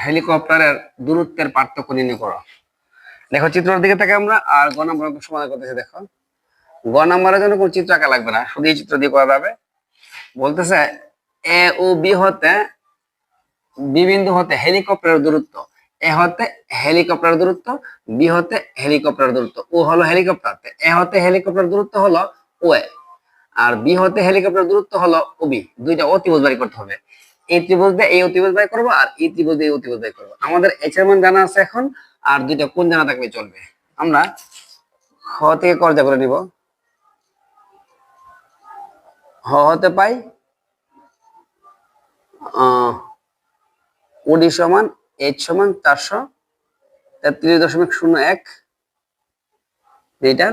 হেলিকপ্টারের দূরত্বের পার্থক্য নির্ণয় করো। দেখো চিত্রের দিকে থেকে আমরা আর গ নম্বর সমাধান করতেছি। দেখো গ নম্বরের জন্য কোন চিত্র আঁকা লাগবে না, শুধু এই চিত্র দিয়ে করা যাবে। বলতেছে এ ও বি হতে বি বিন্দু হতে হেলিকপ্টারের দূরত্ব, এ হতে হেলিকপ্টার দূরত্ব, বি হতে হেলিকপ্টার দূরত্ব, ও হলো হেলিকপ্টার, এ হতে হেলিকপ্টার দূরত্ব হলো ও এ, আর বি হতে হেলিকপ্টার দূরত্ব হলো ও বি। দুইটা অতিভুজ বাড়ি করতে হবে। এই ত্রিভুজ দিয়ে এই অতিভুজ বাই করবো, আর এই ত্রিভুজ দিয়ে এই অতিভুজ বাই করবো। আমাদের এইচ এর মান জানা আছে এখন, আর দুইটা কোণ জানা থাকলে চলবে। আমরা হ থেকে কর্জা করে নিব। হ হতে পাই ওডি সমান এইচ সমান 433.01 মিটার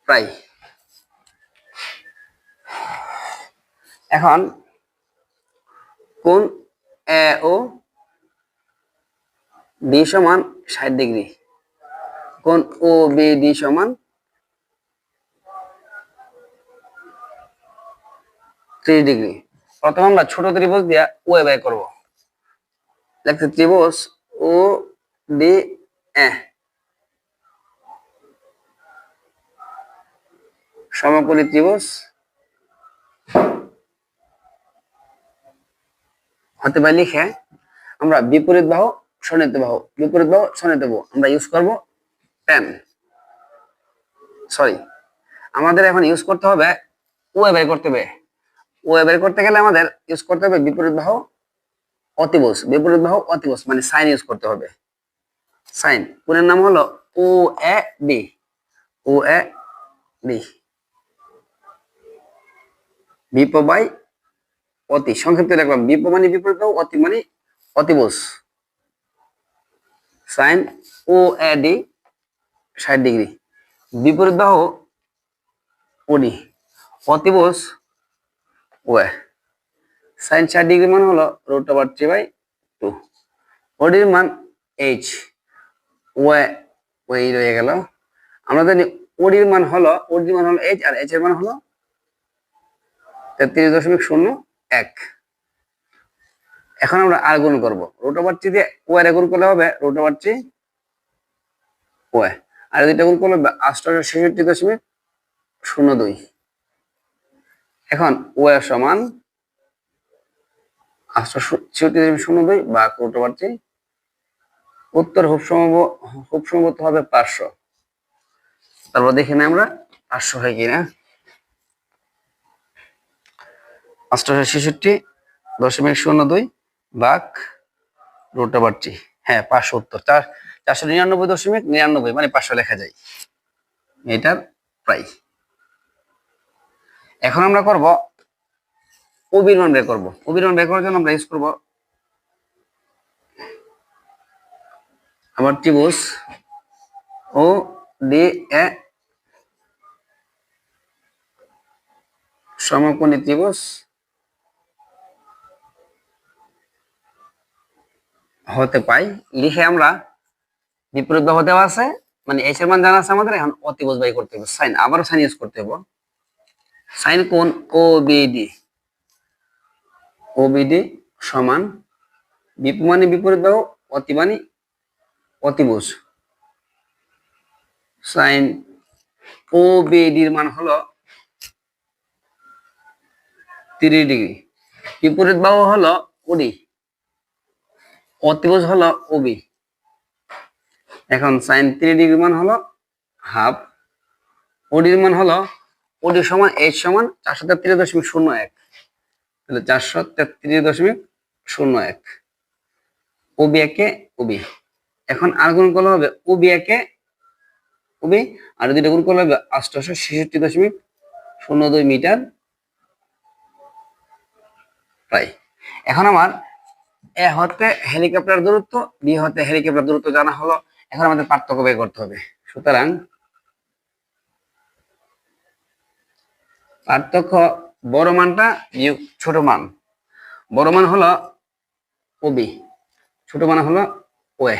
প্রায়। এখন কোণ এ ও ডি সমান 60 ডিগ্রি, কোণ ও বি ডি সমান 30 ডিগ্রি। প্রথমে আমরা ছোট ত্রিভুজ দিয়ে ও এ বের করব। দেখতে ত্রিভুজ ও ডি এ সমকোণী ত্রিভুজ হতে পারে লিখে আমরা বিপরীত বাহু সন্নিহিত বাহু, বিপরীত বাহু সন্নিহিত বাহু আমরা ইউজ করব tan। সরি, আমাদের এখন ইউজ করতে হবে ও এ বের করতে হবে। ও এ বের করতে গেলে আমাদের ইউজ করতে হবে বিপরীত বাহু অতিভুজ, বিপরীত বাহু অতিভুজ মানে সাইন ইউজ করতে হবে। সাইন কোণের নাম হলো O A B, O A B, বিপ বাই অতি, সংক্ষিপ্ত লিখলাম বিপ মানে বিপরীত বাহু, অতি মানে অতিভুজ। Sine O A D 60 degree, বিপরীত বাহু ওডি, অতিভুজ ও এ। সাইন 60 ডিগ্রি মান হলো √3/2। ওডির মান এইচ, ও এ ওই রয়ে গেল। আমরা জানি ওডির মান হলো এইচ, আর এইচ এর মান হলো 33.01। এখন আমরা আর গুণ করবো, √3 দিয়ে ও এর গুণ করলে হবে √3 ও এ, আর দুইটা গুণ করলে 866.02। এখন ও এর সমান 866.02 বা √3, উত্তর খুব সম্ভবত হবে 500। তারপর দেখি না আমরা 500 হয় কিনা। 866.02 ভাগ √3, হ্যাঁ 500 উত্তর। 499.99 মানে 500 লেখা যায় মিটার প্রায়। এখন আমরা করব ওবির মান বের করব। ওবির মান বের করার জন্য আমরা ইউজ করব আমার ত্রিভুজ ও ডি এ সমকোণী ত্রিভুজ হতে পাই লিখে আমরা বিপরীত বাহু দেওয়া আছে মানে এইচ এর মান জানা আছে আমাদের, এখন অতিভুজ বাই করতে হবে। সাইন, আবারও সাইন ইউজ করতে হবে। সাইন কোণ ও বিডি, ও বিডি সমান বিপ মানে বিপরীত বাহু, অতি মানে অতিভুজ। সাইন ও বিডির মান হলো 30 ডিগ্রি, বিপরীত বাহু হলো ওডি, অতিভুজ হলো ওবি। এখন সাইন 30 ডিগ্রি মান হলো হাফ, ওডির মান হলো ওডি সমান এইচ সমান 433.01, তাহলে 433.01 ওবি একে ওবি। এখন আর গুণ করলে হবে ওবি একে ওবি, আর দুইটা গুণ করলে হবে 866.02 মিটার প্রায়। এখন আমার এ হতে হেলিকপ্টার দূরত্ব, বি হতে হেলিকপ্টার দূরত্ব জানা হলো। এখন আমাদের পার্থক্য বের করতে হবে। সুতরাং পার্থক্য বড় মানটা বিয়োগ ছোট মান, বড় মান হলো ওবি, ছোট মান হলো ওএ।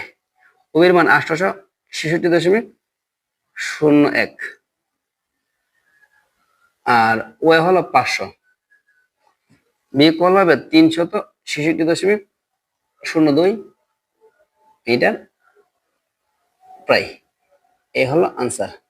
ওবির মান 866.01 আর ওএ হলো 500, বি কল হবে 366.02 0.2 মিটার প্রায়। এই হলো আনসার।